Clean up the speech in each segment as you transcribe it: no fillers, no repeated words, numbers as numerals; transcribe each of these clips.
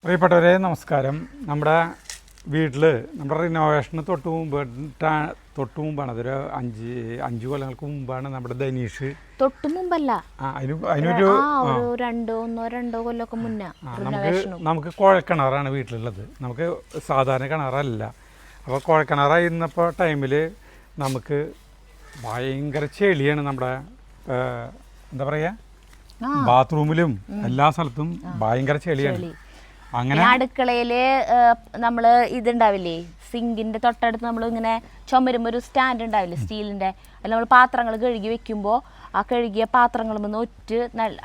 പ്രിയപ്പെട്ടവരെ നമസ്കാരം. നമ്മുടെ വീട്ടിൽ നമ്മുടെ റിനോവേഷന് തൊട്ട് മുമ്പാണ് അതൊരു അഞ്ച് കൊല്ലങ്ങൾക്ക് മുമ്പാണ് നമ്മുടെ ധനീഷ് തൊട്ട് മുമ്പല്ല അതിനൊരു രണ്ടോ കൊല്ലമൊക്കെ മുന്നേ നമുക്ക് കുഴൽക്കിണറാണ് വീട്ടിലുള്ളത്. നമുക്ക് സാധാരണ കിണറല്ല. അപ്പോൾ കുഴൽക്കിണറായിരുന്നപ്പോൾ ടൈമിൽ നമുക്ക് ഭയങ്കര ചെളിയാണ്. നമ്മുടെ എന്താ പറയുക, ബാത്റൂമിലും എല്ലാ സ്ഥലത്തും ഭയങ്കര ചെളിയാണ്. അങ്ങനെ അടുക്കളയില് നമ്മള് ഇതുണ്ടാവില്ലേ, സിങ്കിന്റെ തൊട്ടടുത്ത് നമ്മൾ ഇങ്ങനെ ചുമരുമ്പോ ഒരു സ്റ്റാൻഡ് ഉണ്ടാവില്ലേ സ്റ്റീലിന്റെ, അതിൽ നമ്മൾ പാത്രങ്ങൾ കഴുകി വെക്കുമ്പോൾ ആ കഴുകിയ പാത്രങ്ങൾ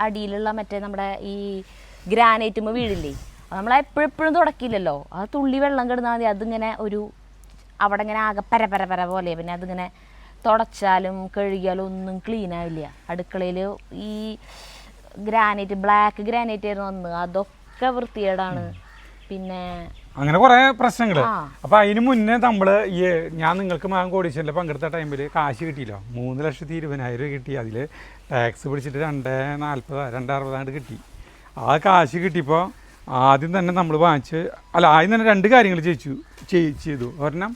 അടിയിലുള്ള മറ്റേ നമ്മുടെ ഈ ഗ്രാനൈറ്റുമ്പോ വീഴില്ലേ, നമ്മൾ എപ്പോഴെപ്പോഴും തുടക്കില്ലല്ലോ. ആ തുള്ളി വെള്ളം കിടന്നാൽ മതി, അതിങ്ങനെ അവിടെ ഇങ്ങനെ ആകെ പര പോലെ. പിന്നെ അതിങ്ങനെ തുടച്ചാലും കഴുകിയാലും ഒന്നും ക്ലീൻ ആവില്ല. അടുക്കളയിൽ ഈ ഗ്രാനൈറ്റ്, ബ്ലാക്ക് ഗ്രാനൈറ്റ് ആയിരുന്നു വന്ന്, അതൊക്കെ വൃത്തികേടാണ്. പിന്നെ അങ്ങനെ കുറെ പ്രശ്നങ്ങൾ. അപ്പൊ അതിന് മുന്നേ നമ്മള് ഞാൻ നിങ്ങൾക്ക് മകൻ കോടീശ്വരിൽ പങ്കെടുത്ത ടൈമിൽ കാശ് കിട്ടിയില്ലോ, 3,20,000 കിട്ടി. അതിൽ ടാക്സ് പിടിച്ചിട്ട് 2,40,260 കിട്ടി. ആ കാശ് കിട്ടിയപ്പോൾ ആദ്യം തന്നെ നമ്മൾ വാങ്ങിച്ച് ആദ്യം തന്നെ 2 കാര്യങ്ങൾ ചെയ്തു. ഒരെണ്ണം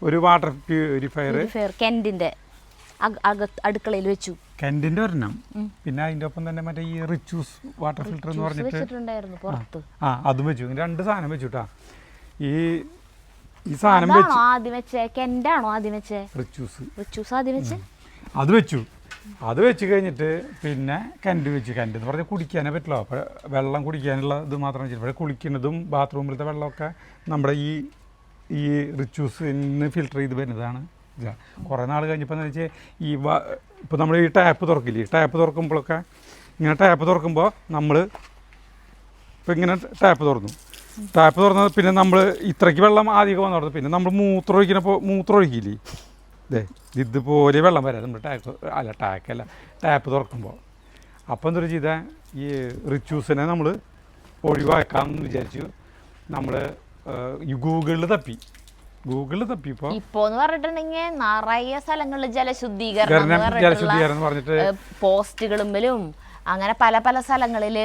ഒരു വാട്ടർ പ്യൂരിഫയർ കെന്റിന്റെ അടുക്കളയിൽ വെച്ചു, കെന്റിന്റെ ഒരെണ്ണം. പിന്നെ അതിന്റെ ഒപ്പം തന്നെ മറ്റേ ഈ റിച്ചൂസ് വാട്ടർ ഫിൽറ്റർ എന്ന് പറഞ്ഞിട്ട് അതും വെച്ചു. 2 സാധനം വെച്ചുട്ടാ. ഈ സാധനം അത് വെച്ച് കഴിഞ്ഞിട്ട് പിന്നെ കെന്റ് വെച്ചു. കെന്റ് എന്ന് പറഞ്ഞാൽ കുടിക്കാനേ പറ്റില്ല. അപ്പോൾ വെള്ളം കുടിക്കാനുള്ള ഇത് മാത്രം വെച്ചിട്ട്, പക്ഷേ കുളിക്കുന്നതും ബാത്റൂമിലത്തെ വെള്ളമൊക്കെ നമ്മുടെ ഈ റിച്ചൂസിന് ഫിൽറ്റർ ചെയ്ത് വരുന്നതാണ്. കുറേ നാൾ കഴിഞ്ഞപ്പോൾ എന്ന് വെച്ചാൽ ഇപ്പോൾ നമ്മൾ ഈ ടാപ്പ് തുറക്കില്ലേ, ടാപ്പ് തുറക്കുമ്പോഴൊക്കെ ഇങ്ങനെ ടാപ്പ് തുറക്കുമ്പോൾ നമ്മൾ ഇപ്പോൾ ഇങ്ങനെ ടാപ്പ് തുറന്നത് പിന്നെ നമ്മൾ ഇത്രയ്ക്ക് വെള്ളം ആദ്യമൊക്കെ വന്നു തുടങ്ങി. പിന്നെ നമ്മൾ മൂത്രം ഒഴിക്കില്ലേ, ഇതുപോലെ വെള്ളം വരാം നമ്മൾ ടാപ്പ് തുറക്കുമ്പോൾ. അപ്പം എന്തൊരു ചെയ്ത ഈ റിച്ചൂസിനെ നമ്മൾ ഒഴിവാക്കാമെന്ന് വിചാരിച്ചു. നമ്മൾ ഈ ഗൂഗിളിൽ തപ്പിയപ്പോൾ ഇപ്പോന്ന് പറഞ്ഞിട്ടുണ്ടെങ്കിൽ നിറയെ സ്ഥലങ്ങളിൽ ജലശുദ്ധീകരണം പറഞ്ഞിട്ട് പോസ്റ്റുകളുമ്പിലും അങ്ങനെ പല സ്ഥലങ്ങളിൽ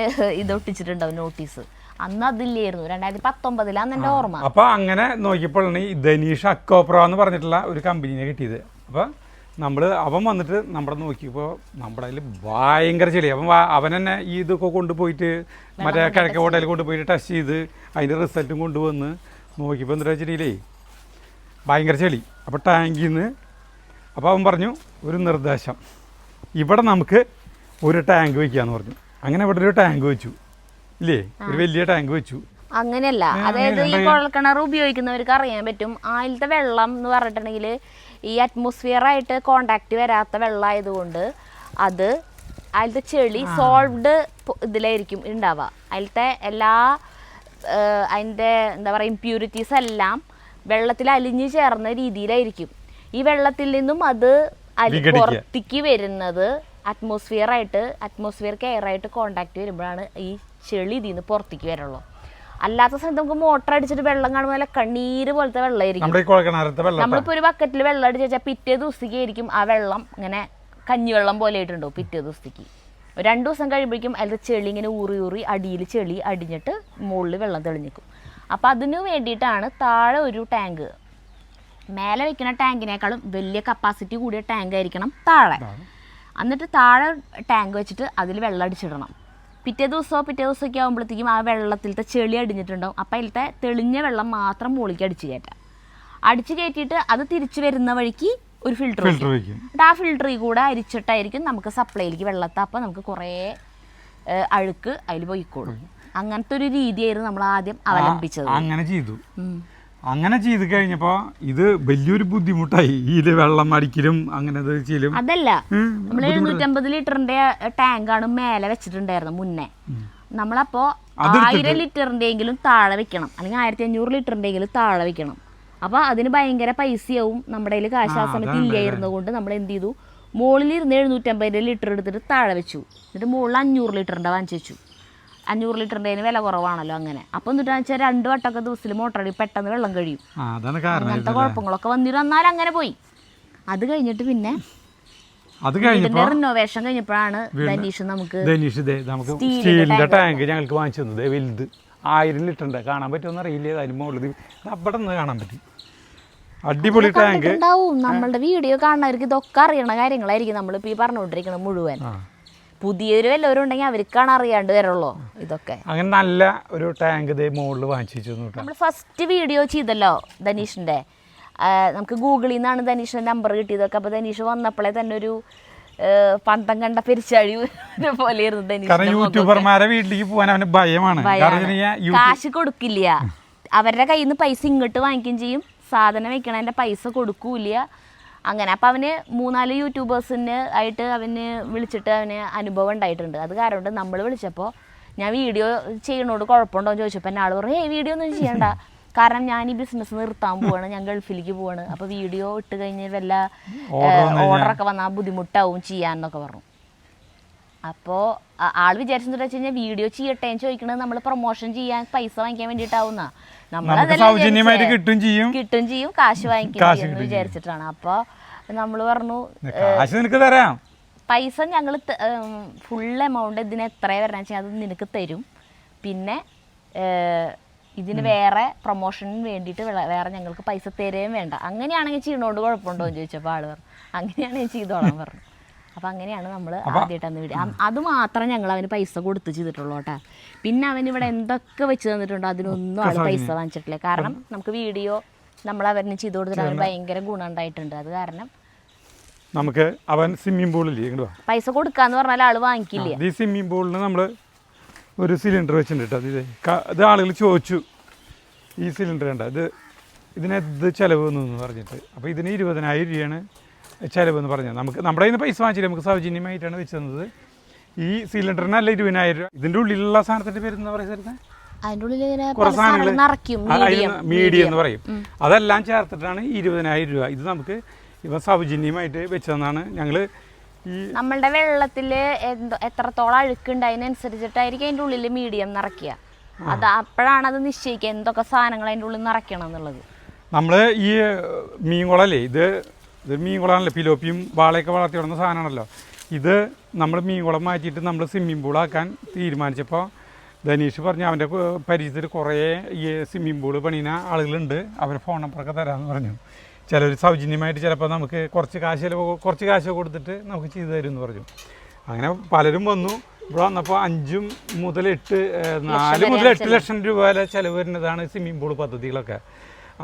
ഇത് ഒട്ടിച്ചിട്ടുണ്ടാവും നോട്ടീസ്. അന്ന് അതില്ലായിരുന്നു, 2019 എൻ്റെ ഓർമ്മ. അപ്പൊ അങ്ങനെ നോക്കിയപ്പോഴാണ് ഈ ധനീഷ് അക്കോപ്ര എന്ന് പറഞ്ഞിട്ടുള്ള ഒരു കമ്പനീനെ കിട്ടിയത്. അപ്പൊ അവൻ വന്നിട്ട് നമ്മുടെ നോക്കിയപ്പോൾ നമ്മുടെ അതിൽ ഭയങ്കര ചെളി. അവൻ തന്നെ ഈ ഇതൊക്കെ കൊണ്ടുപോയിട്ട് മറ്റേ കിഴക്കേ ഹോട്ടലിൽ കൊണ്ടുപോയിട്ട് ടെസ്റ്റ് ചെയ്ത് അതിൻ്റെ റിസൾട്ടും കൊണ്ടുവന്ന് നോക്കിയപ്പോൾ എന്താ വെച്ചിട്ടില്ലേ, ഭയങ്കര ചെളി. അപ്പോൾ ടാങ്കിൽ നിന്ന് അപ്പോൾ അവൻ പറഞ്ഞു ഒരു നിർദ്ദേശം, ഇവിടെ നമുക്ക് ഒരു ടാങ്ക് വയ്ക്കാന്ന് പറഞ്ഞു. അങ്ങനെ ഇവിടെ ഒരു ടാങ്ക് വെച്ചു ഇല്ലേ, ഒരു വലിയ ടാങ്ക് വെച്ചു. അങ്ങനെയല്ല, അതായത് ഈ കുഴൽക്കിണർ ഉപയോഗിക്കുന്നവർക്ക് അറിയാൻ പറ്റും, അതിലത്തെ വെള്ളം എന്ന് പറഞ്ഞിട്ടുണ്ടെങ്കിൽ ഈ അറ്റ്മോസ്ഫിയറായിട്ട് കോണ്ടാക്ട് വരാത്ത വെള്ളം ആയതുകൊണ്ട് അത് അതിലത്തെ ചെളി സോൾവ്ഡ് ഇതിലായിരിക്കും ഉണ്ടാവുക. അതിലത്തെ എല്ലാ അതിൻ്റെ എന്താ പറയുക ഇമ്പ്യൂരിറ്റീസ് എല്ലാം വെള്ളത്തിൽ അലിഞ്ഞു ചേർന്ന രീതിയിലായിരിക്കും. ഈ വെള്ളത്തിൽ നിന്നും അത് പുറത്തേക്ക് വരുന്നത് അറ്റ്മോസ്ഫിയർ എയർ ആയിട്ട് കോണ്ടാക്ട് വരുമ്പോഴാണ് ഈ ചെളി ഇതിൽ നിന്ന് പുറത്തേക്ക് വരുള്ളൂ. അല്ലാത്ത സമയത്ത് നമുക്ക് മോട്ടർ അടിച്ചിട്ട് വെള്ളം കാണുമ്പോൾ കണ്ണീര് പോലത്തെ വെള്ളമായിരിക്കും. നമ്മളിപ്പോൾ ഒരു ബക്കറ്റിൽ വെള്ളം അടിച്ച് വെച്ചാൽ പിറ്റേ ദിവസത്തേക്ക് ആയിരിക്കും ആ വെള്ളം ഇങ്ങനെ കഞ്ഞിവെള്ളം പോലെ ആയിട്ടുണ്ടാവും. പിറ്റേ ദിവസത്തേക്ക് 2 ദിവസം കഴിയുമ്പോഴേക്കും അതിൽ ചെളി ഇങ്ങനെ ഊറി അടിയിൽ ചെളി അടിഞ്ഞിട്ട് മുകളിൽ വെള്ളം തെളിഞ്ഞിക്കും. അപ്പം അതിനു വേണ്ടിയിട്ടാണ് താഴെ ഒരു ടാങ്ക്, മേലെ വെക്കുന്ന ടാങ്കിനേക്കാളും വലിയ കപ്പാസിറ്റി കൂടിയ ടാങ്ക് ആയിരിക്കണം താഴെ. എന്നിട്ട് താഴെ ടാങ്ക് വെച്ചിട്ട് അതിൽ വെള്ളം അടിച്ചിടണം. പിറ്റേ ദിവസമൊക്കെ ആകുമ്പോഴത്തേക്കും ആ വെള്ളത്തിലത്തെ ചെളി അടിഞ്ഞിട്ടുണ്ടാവും. അപ്പം അതിലത്തെ തെളിഞ്ഞ വെള്ളം മാത്രം മുകളിലേക്ക് അടിച്ചു കയറ്റിയിട്ട് അത് തിരിച്ചു വരുന്ന വഴിക്ക് ഒരു ഫിൽറ്റർ വയ്ക്കും. ആ ഫിൽറ്ററിൽ കൂടെ അരിച്ചിട്ടായിരിക്കും നമുക്ക് സപ്ലൈയിലേക്ക് വെള്ളത്തെ. അപ്പം നമുക്ക് കുറേ അഴുക്ക് അതിൽ പോയിക്കോളും. അങ്ങനത്തെ ഒരു രീതിയായിരുന്നു നമ്മൾ ആദ്യം അവലംബിച്ചത്. അങ്ങനെ ചെയ്ത് കഴിഞ്ഞപ്പോൾ ഇത് വലിയൊരു ബുദ്ധിമുട്ടായി. ഇതിൽ വെള്ളം അടിക്കലും അങ്ങനെ അതല്ല, നമ്മൾ 750 ലിറ്ററിന്റെ ടാങ്കാണ് മേലെ വെച്ചിട്ടുണ്ടായിരുന്നു മുന്നേ. നമ്മളപ്പോ 1000 ലിറ്ററിന്റെ എങ്കിലും താഴെ വെക്കണം, അല്ലെങ്കിൽ 1500 ലിറ്ററിന്റെ എങ്കിലും താഴെ വെക്കണം. അപ്പൊ അതിന് ഭയങ്കര പൈസയാവും. നമ്മുടെ കയ്യിൽ കാശ് ആ സമയത്ത് ഇല്ലായിരുന്നത് കൊണ്ട് നമ്മൾ എന്ത് ചെയ്തു, മുകളിൽ ഇരുന്ന് 750 ലിറ്റർ എടുത്തിട്ട് താഴെ വെച്ചു. എന്നിട്ട് മുകളിൽ 500 ലിറ്ററിന്റെ വാങ്ങിച്ചു വെച്ചു. 500 ലിറ്ററിൻ്റെ വില കുറവാണല്ലോ. അങ്ങനെ അപ്പം എന്നിട്ടാന്ന് വെച്ചാൽ 2 വട്ടമൊക്കെ ദിവസത്തിൽ മോട്ടറടി പെട്ടെന്ന് വെള്ളം കഴിയും. അങ്ങനത്തെ കുഴപ്പങ്ങളൊക്കെ വന്നാൽ അങ്ങനെ പോയി. അത് കഴിഞ്ഞിട്ട് പിന്നെ റിനോവേഷൻ കഴിഞ്ഞപ്പോഴാണ് ധനീഷ് നമുക്ക് സ്റ്റീലിന്റെ ടാങ്ക് ഞങ്ങൾക്ക് വാങ്ങിച്ചു തന്നത്. വലുത് 1000 ലിറ്ററിൻ്റെ കാണാൻ പറ്റുമെന്ന് അറിയില്ല. അതിന് മുകളിൽ അവിടെ നിന്ന് കാണാൻ പറ്റും. അടിപൊളി ടാങ്ക് ഉണ്ടാവും. നമ്മളുടെ വീഡിയോ കാണുന്നവർക്ക് ഇതൊക്കെ അറിയണ കാര്യങ്ങളായിരിക്കും നമ്മളിപ്പോൾ ഈ പറഞ്ഞുകൊണ്ടിരിക്കുന്നത് മുഴുവൻ. പുതിയൊരു വല്ലവരും ഉണ്ടെങ്കിൽ അവർക്കാണ് അറിയാണ്ട് വരുള്ളൂ ഇതൊക്കെ. അങ്ങനെ നല്ല ഒരു ടാങ്ക് ഇതേ മുകളിൽ വാങ്ങിച്ചു. നമ്മൾ ഫസ്റ്റ് വീഡിയോ ചെയ്തല്ലോ ധനീഷിൻ്റെ, നമുക്ക് ഗൂഗിളിൽ നിന്നാണ് ധനീഷിൻ്റെ നമ്പർ കിട്ടിയതൊക്കെ. അപ്പോൾ ധനീഷ് വന്നപ്പോഴേ തന്നെ ഒരു പന്തം കണ്ട പെരിച്ചാഴി പോലെയായിരുന്നു ധനീഷ്. യൂട്യൂബർമാരെ വീട്ടിലേക്ക് പോകാൻ അവന് ഭയമാണ്. കാശ് കൊടുക്കില്ല, അവരുടെ കയ്യിൽ നിന്ന് പൈസ ഇങ്ങോട്ട് വാങ്ങിക്കുകയും ചെയ്യും, സാധനം വെക്കണതിൻ്റെ പൈസ കൊടുക്കൂല. അങ്ങനെ അപ്പം അവന് 3-4 യൂട്യൂബേഴ്സിന് ആയിട്ട് അവന് വിളിച്ചിട്ട് അവന് അനുഭവം ഉണ്ടായിട്ടുണ്ട്. അത് കാരണം നമ്മൾ വിളിച്ചപ്പോൾ ഞാൻ വീഡിയോ ചെയ്യണോട് കുഴപ്പമുണ്ടോ എന്ന് ചോദിച്ചപ്പോൾ എന്നെ ആൾ പറഞ്ഞു വീഡിയോ ഒന്നും ചെയ്യണ്ട, കാരണം ഞാൻ ഈ ബിസിനസ് നിർത്താൻ പോവാണ്, ഞാൻ ഗൾഫിലേക്ക് പോവാണ്, അപ്പോൾ വീഡിയോ ഇട്ട് കഴിഞ്ഞ് വല്ല ഓർഡറൊക്കെ വന്നാൽ ബുദ്ധിമുട്ടാവും ചെയ്യാന്നൊക്കെ പറഞ്ഞു. അപ്പോൾ ആൾ വിചാരിച്ചെന്ന് വെച്ച് കഴിഞ്ഞാൽ വീഡിയോ ചെയ്യട്ടെ എന്ന് ചോദിക്കണത് നമ്മൾ പ്രൊമോഷൻ ചെയ്യാൻ പൈസ വാങ്ങിക്കാൻ വേണ്ടിയിട്ടാവുന്ന, നമ്മളതെല്ലാം കിട്ടും ചെയ്യും, കാശ് വാങ്ങിക്കും എന്ന് വിചാരിച്ചിട്ടാണ്. അപ്പോൾ നമ്മൾ പറഞ്ഞു തരാം പൈസ ഞങ്ങൾ ഫുൾ എമൗണ്ട് ഇതിന് എത്രയാണ് വരണം വെച്ചാൽ അത് നിനക്ക് തരും, പിന്നെ ഇതിന് വേറെ പ്രൊമോഷന് വേണ്ടിയിട്ട് വേറെ ഞങ്ങൾക്ക് പൈസ തരുകയും വേണ്ട, അങ്ങനെയാണെങ്കിൽ ചെയ്യണോണ്ട് കുഴപ്പമുണ്ടോ എന്ന് ചോദിച്ചപ്പോൾ ആൾ പറഞ്ഞു അങ്ങനെയാണെങ്കിൽ ചെയ്തോളാൻ പറഞ്ഞു. അപ്പം അങ്ങനെയാണ് നമ്മൾ ആദ്യമായിട്ടാണ് വീഡിയോ. അത് മാത്രം ഞങ്ങൾ അവന് പൈസ കൊടുത്ത് ചെയ്തിട്ടുള്ളൂ കേട്ടോ. പിന്നെ അവൻ ഇവിടെ എന്തൊക്കെ വെച്ച് തന്നിട്ടുണ്ടോ അതിനൊന്നും ആൾ പൈസ വാങ്ങിച്ചിട്ടില്ല. കാരണം നമുക്ക് വീഡിയോ നമ്മൾ അവന് ചെയ്ത് കൊടുത്തിട്ട് അവന് ഭയങ്കര ഗുണം ഉണ്ടായിട്ടുണ്ട്. അത് കാരണം നമുക്ക് അവൻ സ്വിമ്മിംഗ് പൂളിൽ പൈസ കൊടുക്കാന്ന് പറഞ്ഞാൽ ആൾ വാങ്ങിക്കില്ല. ഈ സ്വിമ്മിംഗ് പൂളിന് നമ്മൾ ഒരു സിലിണ്ടർ വെച്ചിട്ടുണ്ട്. ഇത് ആളുകൾ ചോദിച്ചു ഈ സിലിണ്ടർ കണ്ട ഇതിനെന്ത് ചിലവ് എന്ന് പറഞ്ഞിട്ട്. അപ്പോൾ ഇതിന് 20,000 രൂപയാണ് ചിലവെന്ന് പറഞ്ഞത്. നമുക്ക് നമ്മുടെ കയ്യിൽ നിന്ന് പൈസ വാങ്ങിച്ചില്ല, നമുക്ക് സൗജന്യമായിട്ടാണ് വെച്ച് തന്നത്. ഈ സിലിണ്ടറിനല്ല 20,000 രൂപ. ഇതിൻ്റെ ഉള്ളിലുള്ള സാധനത്തിൻ്റെ പേരെന്ന് പറയുന്നത് കുറേ സാധനങ്ങൾ മീഡിയം എന്ന് പറയും. അതെല്ലാം ചേർത്തിട്ടാണ് 20,000 രൂപ. ഇത് നമുക്ക് ഇവ സൗജന്യമായിട്ട് വെച്ചതെന്നാണ്. ഞങ്ങൾ ഈ നമ്മളുടെ വെള്ളത്തിൽ എത്രത്തോളം അഴുക്കുണ്ട് അതിനനുസരിച്ചിട്ടായിരിക്കും അതിൻ്റെ ഉള്ളിൽ മീഡിയം നിറയ്ക്കുക. അത് അപ്പോഴാണ് അത് നിശ്ചയിക്കുക എന്തൊക്കെ സാധനങ്ങൾ അതിൻ്റെ ഉള്ളിൽ നിറയ്ക്കണം എന്നുള്ളത്. നമ്മൾ ഈ മീൻകുളമല്ലേ, ഇത് മീൻകുളമാണല്ലോ, പിലോപ്പിയും വാളയൊക്കെ വളർത്തി വിടുന്ന സാധനമാണല്ലോ. ഇത് നമ്മൾ മീൻകുളം മാറ്റിയിട്ട് നമ്മൾ സ്വിമ്മിംഗ് പൂളാക്കാൻ തീരുമാനിച്ചപ്പോൾ ധനീഷ് പറഞ്ഞു അവൻ്റെ പരിചയത്തിൽ കുറേ ഈ സ്വിമ്മിംഗ് പൂള് പണിയുന്ന ആളുകളുണ്ട്, അവരെ ഫോൺ നമ്പറൊക്കെ തരാമെന്ന് പറഞ്ഞു. ചിലർ സൗജന്യമായിട്ട് ചിലപ്പോൾ നമുക്ക് കുറച്ച് കാശ് കൊടുത്തിട്ട് നമുക്ക് ചെയ്തു തരുമെന്ന് പറഞ്ഞു. അങ്ങനെ പലരും വന്നു. ഇവിടെ വന്നപ്പോൾ 5 മുതൽ 8 ലക്ഷം രൂപ വരെ ചിലവ് വരുന്നതാണ് സ്വിമ്മിംഗ് പൂൾ പദ്ധതികളൊക്കെ.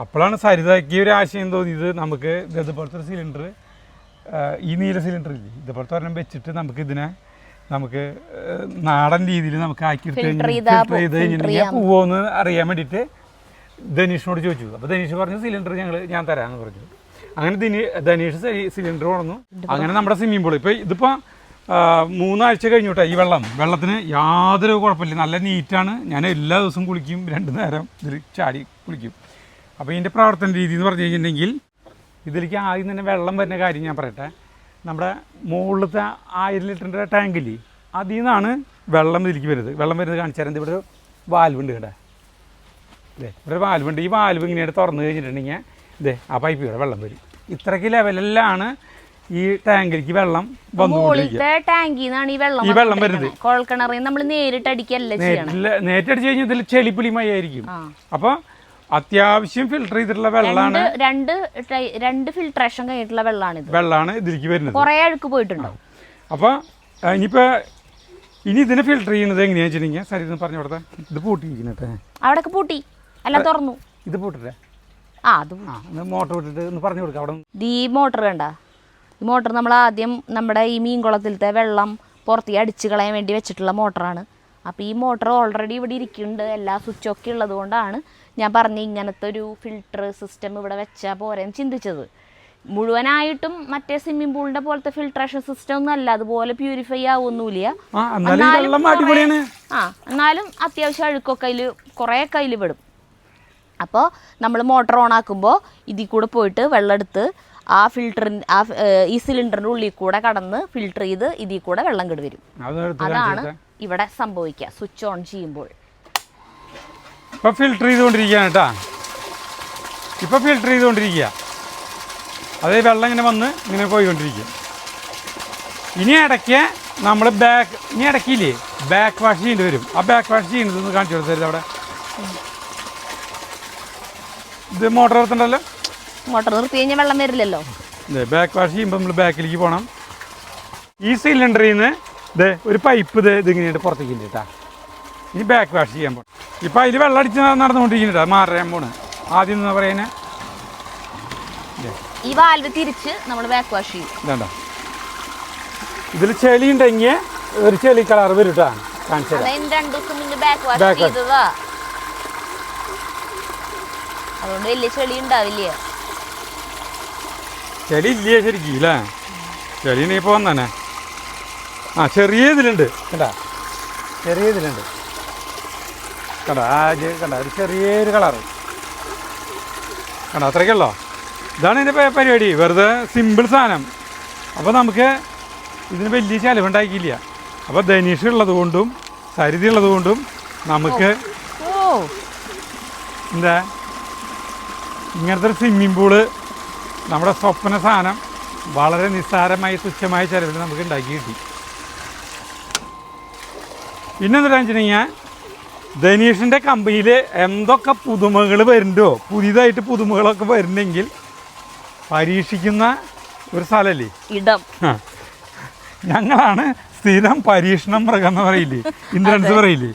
അപ്പോഴാണ് സരിതയ്ക്ക് ഒരു ആശയം തോന്നിയത്, നമുക്ക് ഇതുപോലത്തെ ഒരു സിലിണ്ടർ, ഈ നീല സിലിണ്ടർ ഇല്ലേ, ഇതുപോലത്തെ ഒരെണ്ണം വെച്ചിട്ട് നമുക്ക് നാടൻ രീതിയിൽ നമുക്ക് ആക്കിയിട്ട് ഫിൽട്ടർ ചെയ്ത് കഴിഞ്ഞിട്ടുണ്ടെങ്കിൽ പോവുമെന്ന് അറിയാൻ വേണ്ടിയിട്ട് ധനീഷിനോട് ചോദിച്ചു. അപ്പോൾ ധനീഷ് പറഞ്ഞു സിലിണ്ടർ ഞാൻ തരാമെന്ന് പറഞ്ഞു. അങ്ങനെ ധനീഷ് സിലിണ്ടർ കൊണ്ടു. അങ്ങനെ നമ്മുടെ സ്വിമ്മിംഗ് പൂൾ ഇതിപ്പോൾ 3 ആഴ്ച കഴിഞ്ഞു കേട്ടോ. ഈ വെള്ളത്തിന് യാതൊരു കുഴപ്പമില്ല, നല്ല നീറ്റാണ്. ഞാൻ എല്ലാ ദിവസവും കുളിക്കും, 2 നേരം ഇതിൽ ചാടി കുളിക്കും. അപ്പോൾ ഇതിൻ്റെ പ്രവർത്തന രീതി എന്ന് പറഞ്ഞു കഴിഞ്ഞിട്ടുണ്ടെങ്കിൽ ഇതിലേക്ക് ആദ്യം തന്നെ വെള്ളം വരുന്ന കാര്യം ഞാൻ പറയട്ടെ. നമ്മുടെ മുകളിലത്തെ 1000 ലിറ്ററിൻ്റെ ടാങ്കില്ലേ, അതിൽ നിന്നാണ് വെള്ളം ഇതിലേക്ക് വരുന്നത്. വെള്ളം വരുന്നത് കാണിച്ചു തരാം. ഇവിടെ ഒരു വാൽവുണ്ട് കേട്ടോ, ഇവിടെ ഒരു വാൽവുണ്ട്. ഈ വാൽവ് ഇങ്ങനെയായിട്ട് തുറന്നു കഴിഞ്ഞിട്ടുണ്ടെങ്കിൽ ആ പൈപ്പിലൂടെ വെള്ളം വരും. ഇത്രയ്ക്ക് ലെവലിലാണ് ഈ ടാങ്കിലേക്ക് വെള്ളം ഈ വെള്ളം വരുന്നത്. കുഴൽക്കിണറിൽ നമ്മൾ നേരിട്ടടിച്ച് കഴിഞ്ഞാൽ ഇതിൽ ചെളിപ്പുളി മയായിരിക്കും. അപ്പോൾ അത്യാവശ്യം ഫിൽട്ടർ ചെയ്തിട്ടുള്ള വെള്ളമാണ്. രണ്ട് ഫിൽട്രേഷൻ കഴിഞ്ഞിട്ടുള്ള വെള്ളമാണ് ഇതിലേക്ക് വരുന്നത്. കുറേ അഴുക്ക് പോയിട്ടുണ്ടാവും. അപ്പോൾ ഇനി ഇതിനെ ഫിൽട്ടർ ചെയ്യുന്നത് എങ്ങനെയാണെന്ന് വെച്ചിട്ടുണ്ടെങ്കിൽ സരി പറഞ്ഞു കൊടുത്താൽ ഇത് പൂട്ടിയിരിക്കുന്നുട്ടെ. അവിടെയൊക്കെ പൂട്ടി എല്ലാം തുറന്നു. ഇത് പൂട്ടിട്ടെ, മോട്ടർ വിട്ടിട്ട് ഒന്ന് പറഞ്ഞു കൊടുക്കാം. അവിടെ ഈ മോട്ടർ കണ്ട, ഈ മോട്ടർ നമ്മൾ ആദ്യം നമ്മുടെ ഈ മീൻകുളത്തിലത്തെ വെള്ളം പുറത്തേക്ക് അടിച്ച് കളയാൻ വേണ്ടി വെച്ചിട്ടുള്ള മോട്ടറാണ്. അപ്പോൾ ഈ മോട്ടർ ഓൾറെഡി ഇവിടെ ഇരിക്കുന്നുണ്ട്, എല്ലാ സ്വിച്ചൊക്കെ ഉള്ളത് കൊണ്ടാണ് ഞാൻ പറഞ്ഞ ഇങ്ങനത്തെ ഒരു ഫിൽട്ടർ സിസ്റ്റം ഇവിടെ വെച്ചാൽ പോരെന്ന് ചിന്തിച്ചത്. മുഴുവനായിട്ടും മറ്റേ സ്വിമ്മിംഗ് പൂളിൻ്റെ പോലത്തെ ഫിൽട്രേഷൻ സിസ്റ്റം ഒന്നും അല്ല, അതുപോലെ പ്യൂരിഫൈ ആവുമൊന്നുമില്ല. എന്നാലും അത്യാവശ്യം അഴുക്കൊക്കെ കുറേ കയ്യിൽ പെടും. അപ്പോൾ നമ്മൾ മോട്ടർ ഓൺ ആക്കുമ്പോൾ ഇതിൽ കൂടെ പോയിട്ട് വെള്ളം എടുത്ത് ആ ഫിൽറ്ററിൻ്റെ ഈ സിലിണ്ടറിൻ്റെ ഉള്ളിൽ കൂടെ കടന്ന് ഫിൽട്ടർ ചെയ്ത് ഇതിൽ കൂടെ വെള്ളം കേട് വരും. അതാണ് ഇവിടെ സംഭവിക്കുക സ്വിച്ച് ഓൺ ചെയ്യുമ്പോൾ. ഇപ്പോൾ ഫിൽട്ടർ ചെയ്തുകൊണ്ടിരിക്കുകയാണ് കേട്ടോ. ഇപ്പോൾ ഫിൽട്ടർ ചെയ്തുകൊണ്ടിരിക്കുക. അതേ വെള്ളം ഇങ്ങനെ വന്ന് ഇങ്ങനെ പോയിക്കൊണ്ടിരിക്കുക. ഇനി ഇടയ്ക്കില്ലേ ബാക്ക് വാഷ് ചെയ്യേണ്ടി വരും. ആ ബാക്ക് വാഷ് ചെയ്യുന്നത് കാണിച്ചു കൊടുത്തരുത്. അവിടെ ഇത് മോട്ടർ നിർത്തണ്ടല്ലോ. മോട്ടർ നിർത്തി കഴിഞ്ഞാൽ വെള്ളം വരില്ലല്ലോ. ഇതേ ബാക്ക് വാഷ് ചെയ്യുമ്പോൾ നമ്മൾ ബാക്കിലേക്ക് പോകണം. ഈ സിലിണ്ടറിൽ നിന്ന് ഇതേ ഒരു പൈപ്പ് ഇതിങ്ങനെയായിട്ട് പുറത്തേക്ക് ഉണ്ട് കേട്ടോ. ഇനി ബാക്ക് വാഷ് ചെയ്യാൻ പോകണം. ഇപ്പം അതിൽ വെള്ളം അടിച്ച് നടന്നുകൊണ്ടിരിക്കുന്നുണ്ട്. അത് മാറാൻ പോണ്. ആദ്യം എന്ന് പറയുന്നത് ഈ വാൽവ് തിരിച്ച് നമ്മൾ ബാക്ക് വാഷ് ചെയ്യും. ഇതാണ്ടോ, ഇതിൽ ചെളി ഉണ്ടെങ്കിൽ ഒരു ചെളി കളർ വരും കേട്ടോ. കാണിച്ചു തരാം. 2 ദിവസം മുന്നേ ബാക്ക് വാഷ് ചെയ്തതാ, അതുകൊണ്ട് വലിയ ചെളി ഉണ്ടാവില്ല. ചെളി ഇല്ലേ ശരിക്കും അല്ലേ? ചെളി ഇപ്പോൾ വന്നെ. ആ ചെറിയ ഇതിലുണ്ട് കണ്ടാ, ചെറിയ ഇതിലുണ്ട് കണ്ടാ. കണ്ട ഒരു ചെറിയൊരു കളറ് കണ്ട, അത്രയ്ക്കുള്ളോ. ഇതാണ് ഇതിൻ്റെ പരിപാടി. വെറുതെ സിമ്പിൾ സാധനം. അപ്പോൾ നമുക്ക് ഇതിന് വലിയ ചിലവുണ്ടാക്കിയില്ല. അപ്പോൾ ധനീഷ് ഉള്ളത് കൊണ്ടും സരിതി ഉള്ളത് കൊണ്ടും നമുക്ക് എന്താ ഇങ്ങനത്തെ ഒരു സ്വിമ്മിംഗ് പൂള് നമ്മുടെ സ്വപ്ന സാധനം വളരെ നിസ്സാരമായി തുച്ഛമായ ചിലവിൽ നമുക്ക് ഉണ്ടാക്കി കിട്ടി. പിന്നെന്താണെന്ന് വെച്ചിട്ടുണ്ടെങ്കിൽ ധനീഷിൻ്റെ കമ്പനിയിൽ എന്തൊക്കെ പുതുമകൾ വരുന്നുണ്ടോ, പുതിയതായിട്ട് പുതുമകളൊക്കെ വരുന്നെങ്കിൽ പരീക്ഷിക്കുന്ന ഒരു സ്ഥലമല്ലേ ഇടം. ഞങ്ങളാണ് സ്ഥിരം പരീക്ഷണം മൃഗം എന്ന് പറയില്ലേ, ഇൻഷുറൻസ് പറയില്ലേ,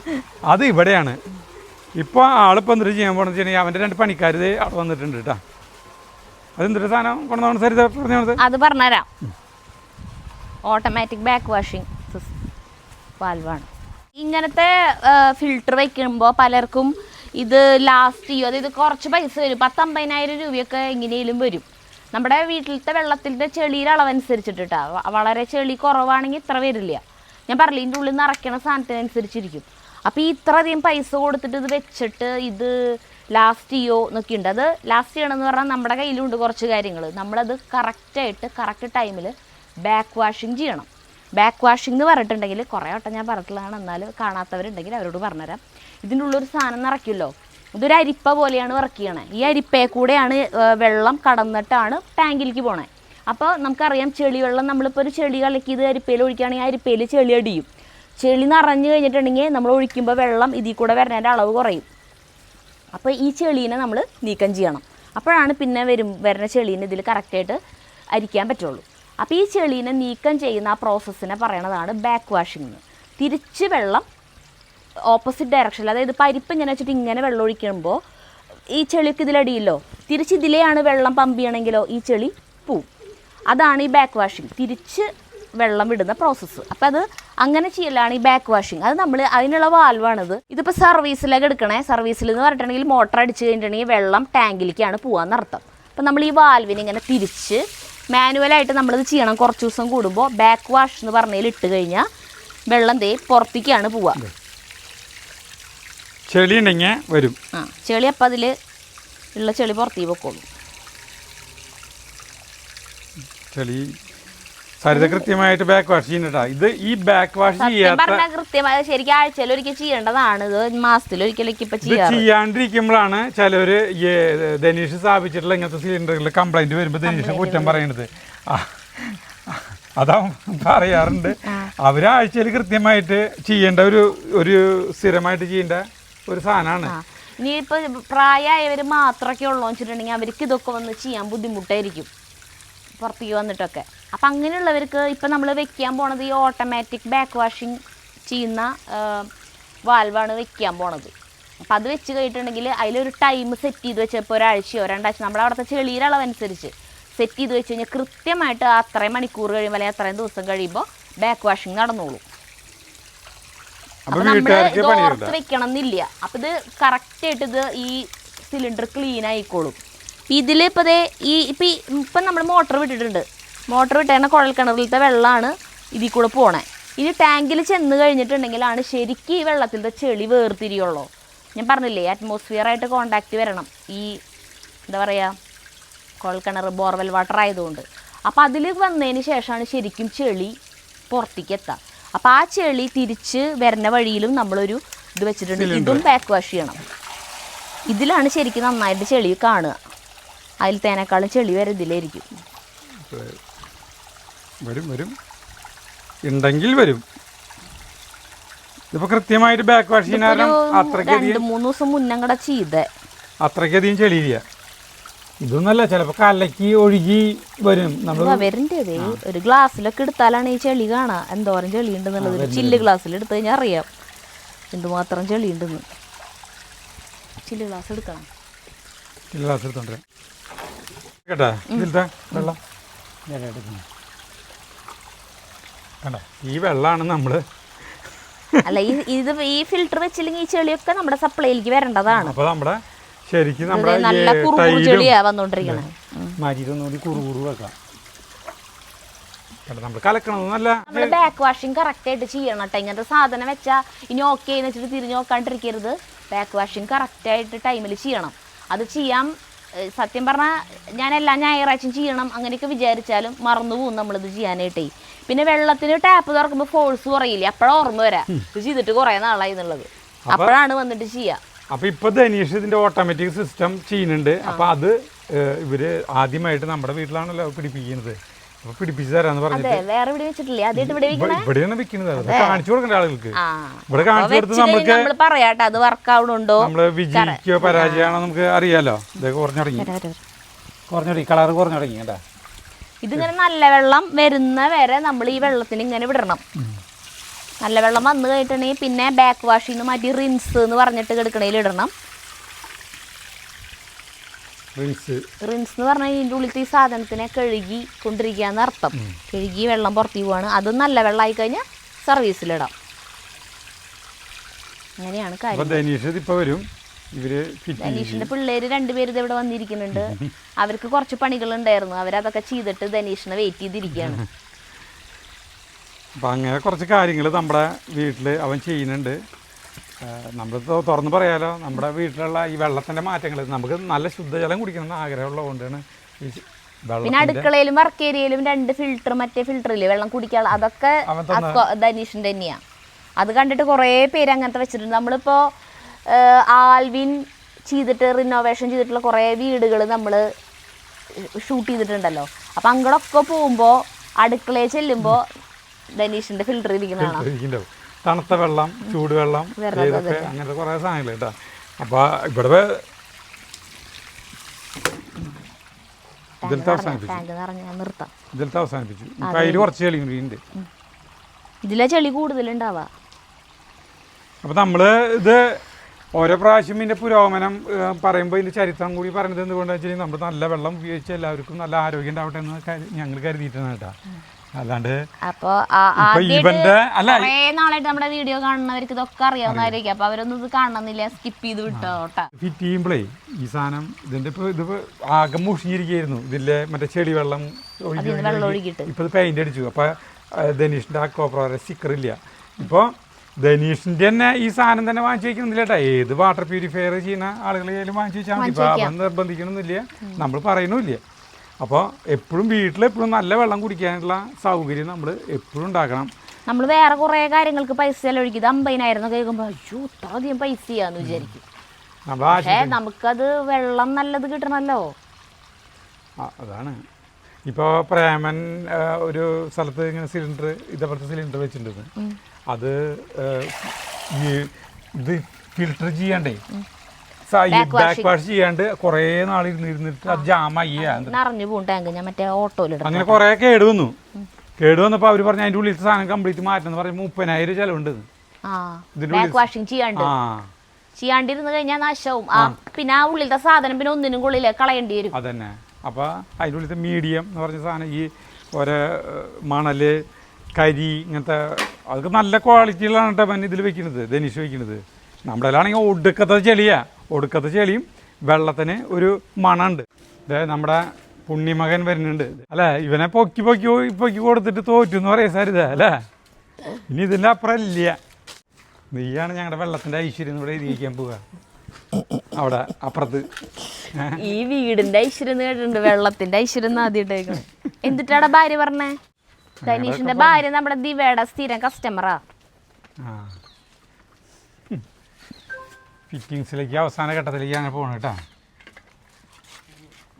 അത് ഇവിടെയാണ്. ഇപ്പോൾ ആളിപ്പോൾ എന്തൊരു ചെയ്യാൻ പോകണമെന്ന് വെച്ചിട്ടുണ്ടെങ്കിൽ അവൻ്റെ 2 പണിക്കാർ അവിടെ വന്നിട്ടുണ്ട് കേട്ടോ. അതെന്തൊരു സാധനം കൊണ്ടുവന്ന സരിത പറഞ്ഞത് അത് പറഞ്ഞുതരാം. ഓട്ടോമാറ്റിക് ബാക്ക് വാഷിംഗ് വാൽവാണ്. ഇങ്ങനത്തെ ഫിൽട്ടർ വയ്ക്കുമ്പോൾ പലർക്കും ഇത് ലാസ്റ്റ് ചെയ്യും. അതായത് കുറച്ച് പൈസ വരും, 10-50,000 രൂപയൊക്കെ എങ്ങനെയും വരും. നമ്മുടെ വീട്ടിലത്തെ വെള്ളത്തിൻ്റെ ചെളിയുടെ അളവനുസരിച്ചിട്ടാ. വളരെ ചെളി കുറവാണെങ്കിൽ ഇത്ര വരില്ല. ഞാൻ പറഞ്ഞില്ല, ഇതിൻ്റെ ഉള്ളിൽ നിറയ്ക്കണ സാധനത്തിനനുസരിച്ചിരിക്കും. അപ്പോൾ ഈ ഇത്രയധികം പൈസ കൊടുത്തിട്ട് ഇത് വെച്ചിട്ട് ഇത് ലാസ്റ്റ് ചെയ്യോ എന്നൊക്കെ ഉണ്ട്. അത് ലാസ്റ്റ് ചെയ്യണമെന്ന് പറഞ്ഞാൽ നമ്മുടെ കയ്യിലുണ്ട് കുറച്ച് കാര്യങ്ങൾ. നമ്മളത് കറക്റ്റായിട്ട് കറക്റ്റ് ടൈമിൽ ബാക്ക് വാഷിങ് ചെയ്യണം. ബാക്ക് വാഷിംഗ് എന്ന് പറഞ്ഞിട്ടുണ്ടെങ്കിൽ കുറേ വട്ടം ഞാൻ പറഞ്ഞിട്ടുള്ളതാണ്, എന്നാലും കാണാത്തവരുണ്ടെങ്കിൽ അവരോട് പറഞ്ഞുതരാം. ഇതിൻ്റെ ഉള്ളൊരു സാധനം നിറയ്ക്കുമല്ലോ, ഇതൊരു അരിപ്പ പോലെയാണ് വർക്ക് ചെയ്യണേ. ഈ അരിപ്പയെ കൂടെയാണ് വെള്ളം കടന്നിട്ടാണ് ടാങ്കിലേക്ക് പോണേ. അപ്പോൾ നമുക്കറിയാം ചെളി വെള്ളം നമ്മളിപ്പോൾ ഒരു ചെളി കലക്കി ഇത് അരിപ്പയിൽ ഒഴിക്കുകയാണെങ്കിൽ അരിപ്പയിൽ ചെളി അടിയും. ചെളി നിറഞ്ഞു കഴിഞ്ഞിട്ടുണ്ടെങ്കിൽ നമ്മൾ ഒഴിക്കുമ്പോൾ വെള്ളം ഇതിൽ കൂടെ വരുന്നതിൻ്റെ അളവ് കുറയും. അപ്പോൾ ഈ ചെളീനെ നമ്മൾ നീക്കം ചെയ്യണം. അപ്പോഴാണ് പിന്നെ വരുന്ന ചെളീനെ ഇതിൽ കറക്റ്റായിട്ട് അരിക്കാൻ പറ്റുള്ളൂ. അപ്പോൾ ഈ ചെളീനെ നീക്കം ചെയ്യുന്ന ആ പ്രോസസ്സിനെ പറയണതാണ് ബാക്ക് വാഷിംഗ് എന്ന്. തിരിച്ച് വെള്ളം ഓപ്പോസിറ്റ് ഡയറക്ഷനിൽ, അതായത് പരിപ്പ് ഇങ്ങനെ വെച്ചിട്ട് ഇങ്ങനെ വെള്ളം ഒഴിക്കുമ്പോൾ ഈ ചെളിയൊക്കെ ഇതിലടിയില്ലോ, തിരിച്ച് ഇതിലെയാണ് വെള്ളം പമ്പ് ചെയ്യണമെങ്കിലോ ഈ ചെളി പോവും. അതാണ് ഈ ബാക്ക് വാഷിംഗ്, തിരിച്ച് വെള്ളം വിടുന്ന പ്രോസസ്സ്. അപ്പോൾ അത് അങ്ങനെ ചെയ്യലാണ് ഈ ബാക്ക് വാഷിംഗ്. അത് നമ്മൾ അതിനുള്ള വാൽവാണിത്. ഇതിപ്പോൾ സർവീസിലേക്ക് എടുക്കണേ. സർവീസിൽ എന്ന് പറഞ്ഞിട്ടുണ്ടെങ്കിൽ മോട്ടർ അടിച്ച് കഴിഞ്ഞിട്ടുണ്ടെങ്കിൽ വെള്ളം ടാങ്കിലേക്കാണ് പോകാമെന്നർത്ഥം. അപ്പോൾ നമ്മൾ ഈ വാൽവിനെ ഇങ്ങനെ തിരിച്ച് മാനുവലായിട്ട് നമ്മളിത് ചെയ്യണം. കുറച്ച് ദിവസം കൂടുമ്പോൾ ബാക്ക് വാഷ് എന്ന് പറഞ്ഞതിൽ ഇട്ട് കഴിഞ്ഞാൽ വെള്ളം പുറത്തേക്കാണ് പോവുക. ചെളി ഉണ്ടെങ്കിൽ വരും. ചെളി അപ്പം അതിൽ ഉള്ള ചെളി പുറത്തേക്ക് പൊക്കോളൂ. ചെളി സരിത കൃത്യമായിട്ട് ബാക്ക് വാഷ് ചെയ്യുന്നുണ്ടാ. ഇത് ഈ ബാക്ക് വാഷ് ചെയ്യാത്ത കൃത്യമായി ശരിക്കും ആഴ്ചയിൽ ഒരിക്കൽ ചെയ്യേണ്ടതാണ്. ഇത് മാസത്തിലൊരിക്കലേക്ക് ഇപ്പം ചെയ്യാണ്ടിരിക്കുമ്പോഴാണ് ചിലവര് ധനീഷ് സ്ഥാപിച്ചിട്ടുള്ള ഇങ്ങനത്തെ സിലിണ്ടറുകളിൽ കംപ്ലൈന്റ് വരുമ്പോൾ ധനീഷിനെ കുറ്റം പറയണത്. അതാ പറയാറുണ്ട്. അവരാഴ്ചയിൽ കൃത്യമായിട്ട് ചെയ്യേണ്ട ഒരു സ്ഥിരമായിട്ട് ചെയ്യേണ്ട ഒരു സാധനമാണ്. ഇനിയിപ്പോൾ പ്രായമായവർ മാത്രമൊക്കെ ഉള്ളൂ വെച്ചിട്ടുണ്ടെങ്കിൽ അവർക്ക് ഇതൊക്കെ വന്ന് ചെയ്യാൻ ബുദ്ധിമുട്ടായിരിക്കും പുറത്തേക്ക് വന്നിട്ടൊക്കെ. അപ്പം അങ്ങനെയുള്ളവർക്ക് ഇപ്പം നമ്മൾ വെക്കാൻ പോണത് ഈ ഓട്ടോമാറ്റിക് ബാക്ക് വാഷിംഗ് ചെയ്യുന്ന വാൽവാണ് വെക്കാൻ പോണത്. അപ്പം അത് വെച്ച് കഴിഞ്ഞിട്ടുണ്ടെങ്കിൽ അതിലൊരു ടൈം സെറ്റ് ചെയ്ത് വെച്ചപ്പോൾ ഒരാഴ്ചയോ 2 ആഴ്ച നമ്മുടെ അവിടുത്തെ ചെളിയുടെ അളവനുസരിച്ച് സെറ്റ് ചെയ്ത് വെച്ച് കഴിഞ്ഞാൽ കൃത്യമായിട്ട് അത്രയും മണിക്കൂർ കഴിയുമ്പോൾ അല്ലെങ്കിൽ അത്രയും ദിവസം കഴിയുമ്പോൾ ബാക്ക് വാഷിംഗ് നടന്നോളൂ. അപ്പം നമ്മൾ ഇത് ഓർത്ത് വെക്കണം എന്നില്ല. അപ്പം ഇത് കറക്റ്റായിട്ട് ഇത് ഈ സിലിണ്ടർ ക്ലീൻ ആയിക്കോളും. ഇതിൽ ഇപ്പോൾ ഇപ്പം നമ്മൾ മോട്ടർ വിട്ടിട്ടുണ്ട്. മോട്ടർ വിട്ടേണ്ട കുഴൽക്കിണറിലത്തെ വെള്ളമാണ് ഇതിൽ കൂടെ പോണേ. ഇനി ടാങ്കിൽ ചെന്ന് കഴിഞ്ഞിട്ടുണ്ടെങ്കിലാണ് ശരിക്കും ഈ വെള്ളത്തിലത്തെ ചെളി വേർതിരിയുള്ളൂ. ഞാൻ പറഞ്ഞില്ലേ, അറ്റ്മോസ്ഫിയറായിട്ട് കോണ്ടാക്റ്റ് വരണം ഈ എന്താ പറയുക കുഴൽക്കിണർ ബോർവെൽ വാട്ടർ ആയതുകൊണ്ട്. അപ്പോൾ അതിൽ വന്നതിന് ശേഷമാണ് ശരിക്കും ചെളി പുറത്തേക്ക് എത്തുക. അപ്പോൾ ആ ചെളി തിരിച്ച് വരുന്ന വഴിയിലും നമ്മളൊരു ഇത് വെച്ചിട്ടുണ്ട്. ഇതും ബാക്ക് വാഷ് ചെയ്യണം. ഇതിലാണ് ശരിക്കും നന്നായിട്ട് ചെളി കാണുക. അതിലത്തേനേക്കാളും ചെളി വരെ ഇതിലായിരിക്കും. വരും ഉണ്ടെങ്കിൽ വരും. ഇതിപ്പോ കൃത്യമായിട്ട് ബാക്ക് വാഷ് ചെയ്യാനും രണ്ട് മൂന്ന് ദിവസം മുന്നങ്ങടെ ചെയ്തേ അത്രയ്ക്കധികം ചെളിയില്ല. ഇതൊന്നല്ല, ചിലപ്പോ കലക്കി ഒഴുകി വരും. വരണ്ടേ ഒരു ഗ്ലാസ്സിലൊക്കെ എടുത്താലാണ് ഈ ചെളി കാണാ എന്തോരം ചെളി ഉണ്ടെന്നുള്ളത്. ചില്ല് ഗ്ലാസ്സിൽ എടുത്തു കഴിഞ്ഞാൽ അറിയാം എന്തുമാത്രം ചെളി ഉണ്ടെന്ന്. ചില്ല് ഗ്ലാസ് എടുക്കണം. ചില്ല് ഗ്ലാസ് എടുത്തോണ്ട് കേട്ടാ ഇതിലത്തെ വെള്ളം കണ്ട, ഈ വെള്ളമാണ് നമ്മള് അല്ല ഈ ഫിൽറ്റർ വെച്ചില്ലെങ്കിൽ ഈ ചെളിയൊക്കെ നമ്മുടെ സപ്ലൈയിലേക്ക് വരേണ്ടതാണ്. അപ്പൊ നമ്മുടെ ശരിക്കും നമ്മുടെ നല്ല കുറുകുറു ചെളിയാ വന്നോണ്ടിരിക്കണേ. മാറ്റിട്ടൊന്നുകൂടി കുറുകുറു വെക്കാം. നമ്മൾ കലക്കണമെന്നല്ല, നമ്മള് ബാക്ക് വാഷിങ് കറക്റ്റ് ആയിട്ട് ചെയ്യണം കേട്ടോ. ഇങ്ങനത്തെ സാധനം വെച്ചാൽ ഇനി ഓക്കെ എന്ന് വെച്ചിട്ട് തിരിഞ്ഞു നോക്കാണ്ടിരിക്കരുത്. ബാക്ക് വാഷിങ് കറക്റ്റ് ആയിട്ട് ടൈമിൽ ചെയ്യണം. അത് ചെയ്യാൻ സത്യം പറഞ്ഞാൽ ഞാൻ എല്ലാ ഞായറാഴ്ചയും ചെയ്യണം അങ്ങനെയൊക്കെ വിചാരിച്ചാലും മറന്നു പോകും നമ്മളിത് ചെയ്യാനായിട്ടേ. പിന്നെ വെള്ളത്തിന് ടാപ്പ് തുറക്കുമ്പോൾ ഫോഴ്സ് കുറയില്ലേ, അപ്പോഴാണ് ഓർമ്മ വരാം ഇത് ചെയ്തിട്ട് കുറേ നാളായി എന്നുള്ളത്. അപ്പോഴാണ് വന്നിട്ട് ചെയ്യാ. അപ്പൊ ഇപ്പൊ ധനീഷ് ഇതിന്റെ ഓട്ടോമാറ്റിക് സിസ്റ്റം ചെയ്യുന്നുണ്ട്. അപ്പൊ അത് ഇവര് ആദ്യമായിട്ട് നമ്മുടെ വീട്ടിലാണല്ലോ പിടിപ്പിക്കുന്നത്. അപ്പൊ പിടിപ്പിച്ചു തരാന്ന് പറഞ്ഞിട്ട് വേറെ ഇവിടെ വെച്ചിട്ടില്ലേ, ആദ്യമായിട്ട് ഇവിടെയാണ് വെക്കുന്നത്. കാണിച്ചു കൊടുക്കേണ്ട ആളുകൾക്ക് ഇവിടെ കാണിച്ചു കൊടുത്ത് നമുക്ക് പറയാട്ടോ അത് വർക്ക് ആവണുണ്ടോ, നമ്മള് വിജയിക്കോ പരാജയമാണോ നമുക്ക് അറിയാലോ. ഇതൊക്കെ കുറഞ്ഞുടങ്ങി കളർ കുറഞ്ഞു തുടങ്ങി കേട്ടാ. ഇതിങ്ങനെ നല്ല വെള്ളം വരുന്ന വരെ നമ്മൾ ഈ വെള്ളത്തിന് ഇങ്ങനെ വിടണം. നല്ല വെള്ളം വന്നു കഴിഞ്ഞിട്ടുണ്ടെങ്കിൽ പിന്നെ ബാക്ക് വാഷിന്ന് മാറ്റി റിൻസ് എന്ന് പറഞ്ഞിട്ട് കിടക്കണേൽ ഇടണം. റിൻസ് എന്ന് പറഞ്ഞാൽ ഇതിൻ്റെ ഉള്ളിലത്തെ ഈ സാധനത്തിനെ കഴുകി കൊണ്ടിരിക്കുക എന്നർത്ഥം. കഴുകി വെള്ളം പുറത്തേക്ക് പോവാണ്. അത് നല്ല വെള്ളമായി കഴിഞ്ഞാൽ സർവീസിലിടാം. അങ്ങനെയാണ് കാര്യം. ധനീഷിന്റെ പിള്ളേര് രണ്ടുപേര് ഇത് ഇവിടെ വന്നിരിക്കുന്നുണ്ട്. അവർക്ക് കുറച്ച് പണികളുണ്ടായിരുന്നു, അവരതൊക്കെ ചെയ്തിട്ട് ധനീഷിനെ വെയിറ്റ് ചെയ്തിരിക്കുകയാണ്. അപ്പം അങ്ങനെ കുറച്ച് കാര്യങ്ങൾ നമ്മുടെ വീട്ടിൽ അവൻ ചെയ്യുന്നുണ്ട്. നമ്മൾ തുറന്ന് പറയാലോ, നമ്മുടെ വീട്ടിലുള്ള ഈ വെള്ളത്തിൻ്റെ മാറ്റങ്ങൾ നമുക്ക് നല്ല ശുദ്ധജലം കുടിക്കണമെന്ന് ആഗ്രഹമുള്ളതുകൊണ്ടാണ് ഈ പിന്നെ അടുക്കളയിലും വർക്ക് ഏരിയയിലും 2 ഫിൽറ്റർ മറ്റേ ഫിൽറ്ററില്ലേ വെള്ളം കുടിക്കാനുള്ള, അതൊക്കെ ധനീഷിൻ്റെ തന്നെയാണ്. അത് കണ്ടിട്ട് കുറേ പേര് അങ്ങനത്തെ വെച്ചിട്ടുണ്ട്. നമ്മളിപ്പോൾ ആൽവിൻ ചെയ്തിട്ട് റിനോവേഷൻ ചെയ്തിട്ടുള്ള കുറേ വീടുകൾ നമ്മൾ ഷൂട്ട് ചെയ്തിട്ടുണ്ടല്ലോ. അപ്പം അങ്ങോട്ടൊക്കെ പോകുമ്പോൾ അടുക്കളയിൽ ചെല്ലുമ്പോൾ ധനീഷിൻ്റെ ഫിൽറ്റർ ഇരിക്കുന്നതാണ്. തണുത്ത വെള്ളം, ചൂടുവെള്ളം, അങ്ങനത്തെ കുറേ സാധനങ്ങൾ കേട്ടോ. അപ്പോൾ ഇവിടെ ഇതിലത്തെ അവസാനിപ്പിച്ചു. അതിൽ കുറച്ച് ചെളി ഉണ്ട്. ഇതിലെ ചെളി കൂടുതലുണ്ടാവാ. അപ്പോൾ നമ്മൾ ഇത് ഓരോ പ്രാവശ്യം ഇതിൻ്റെ പുരോഗമനം പറയുമ്പോൾ ഇതിൻ്റെ ചരിത്രം കൂടി പറയുന്നത് എന്തുകൊണ്ടാണെന്ന് വെച്ചാൽ നമ്മൾ നല്ല വെള്ളം ഉപയോഗിച്ച് എല്ലാവർക്കും നല്ല ആരോഗ്യം ഉണ്ടാവട്ടെ എന്ന് ഞങ്ങൾ കരുതിയിട്ടാണ് കേട്ടോ. അല്ലാണ്ട് നാളായിട്ട് നമ്മുടെ വീഡിയോ കാണുന്നവർക്ക് ഇതൊക്കെ അറിയാവുന്നവരായിരിക്കും. അപ്പൊ അവരൊന്നും ഇത് കാണണമെന്നില്ല, സ്കിപ്പ് ചെയ്ത് വിട്ടോട്ടെ. ഫിറ്റ് ചെയ്യുമ്പോഴേ ഈ സാധനം ഇതിന്റെ ഇതിപ്പോ ആകെ മുഷിഞ്ഞിരിക്കുകയായിരുന്നു. ഇതിലെ മറ്റേ ചെടി വെള്ളം ഒഴുകിയിട്ട് ഇപ്പൊ പെയിന്റ് അടിച്ചു. അപ്പൊ ധനീഷിന്റെ ആ കോപ്ര സ്റ്റിക്കർ ഇല്ല. ഇപ്പൊ ധനീഷിന്റെ തന്നെ ഈ സാധനം തന്നെ വാങ്ങിച്ചു വയ്ക്കുന്നില്ല കേട്ടോ. ഏത് വാട്ടർ പ്യൂരിഫയർ ചെയ്യുന്ന ആളുകളെയും വാങ്ങിച്ചു വെച്ചാൽ മതി. ഇപ്പൊ അവൻ നിർബന്ധിക്കണമെന്നില്ല, നമ്മൾ പറയണമില്ല. അപ്പോൾ എപ്പോഴും വീട്ടിലെപ്പോഴും നല്ല വെള്ളം കുടിക്കാനുള്ള സൗകര്യം നമ്മൾ എപ്പോഴും ഉണ്ടാക്കണം. നമ്മൾ വേറെ കുറേ കാര്യങ്ങൾക്ക് പൈസ ചെലവഴിക്കും. 50,000 കേൾക്കുമ്പോൾ അയ്യോ ഇത്ര അധികം പൈസ ചെയ്യാന്ന് വിചാരിക്കും. പക്ഷേ നമുക്കത് വെള്ളം നല്ലത് കിട്ടണമല്ലോ. അതാണ്. ഇപ്പോൾ പ്രേമൻ ഒരു സ്ഥലത്ത് ഇങ്ങനെ സിലിണ്ടർ ഇതേപോലത്തെ സിലിണ്ടർ വെച്ചിട്ടുണ്ട്. അത് ഇത് ഫിൽട്ടർ ചെയ്യാണ്ടേ ബാക്ക് വാഷ് ചെയ്യാണ്ട് കുറേ നാളിരുന്നിട്ട് അത് ജാമായി അങ്ങനെ കുറേ കേടുവന്നു. കേടുവന്നപ്പോൾ അവർ പറഞ്ഞു അതിൻ്റെ ഉള്ളിലത്തെ സാധനം കംപ്ലീറ്റ് മാറ്റണം പറഞ്ഞ് 30,000 ചെലവുണ്ട്. ചെയ്യാണ്ടിരുന്നു കഴിഞ്ഞാൽ നാശവും. പിന്നെ ആ ഉള്ളിലത്തെ സാധനം പിന്നെ ഒന്നിനും കൊള്ളില്ല, കളയേണ്ടി വരും. അതന്നെ. അപ്പോൾ അതിൻ്റെ ഉള്ളിലത്തെ മീഡിയം എന്ന് പറഞ്ഞ സാധനം ഈ ഓരോ മണല്, കരി, ഇങ്ങനത്തെ അതൊക്കെ നല്ല ക്വാളിറ്റിയിലാണ് കേട്ടോ പിന്നെ ഇതിൽ വെക്കുന്നത്, ധനീഷ് വെക്കുന്നത്. നമ്മുടെ ആണെങ്കിൽ ഒടുക്കത്തെ ചെളിയും വെള്ളത്തിന് ഒരു മണമുണ്ട്. നമ്മുടെ പുണ്യമകൻ വരുന്നുണ്ട് അല്ലേ. ഇവനെ പൊക്കി കൊടുത്തിട്ട് തോറ്റു എന്ന് പറയാ സാർ ഇതാ അല്ലേ. ഇനി ഇതിൻ്റെ അപ്പുറം ഇല്ല. നീയാണ് ഞങ്ങളുടെ വെള്ളത്തിൻ്റെ ഐശ്വര്യം ഇവിടെ ഇരിക്കാൻ പോവുക അവിടെ അപ്പുറത്ത്. ഈ വീടിന്റെ ഐശ്വര്യം കേട്ടിട്ടുണ്ട്, വെള്ളത്തിന്റെ ഐശ്വര്യം ആദ്യമായിട്ടേക്കണം. എന്നിട്ടാണ് ഭാര്യ പറഞ്ഞേ, ധനീഷിന്റെ ഭാര്യ നമ്മുടെ ദിവയുടെ സ്ഥിരം കസ്റ്റമറാ. ഫിറ്റിങ്സിലേക്ക് അവസാന ഘട്ടത്തിലേക്ക് അങ്ങനെ പോകണം കേട്ടോ.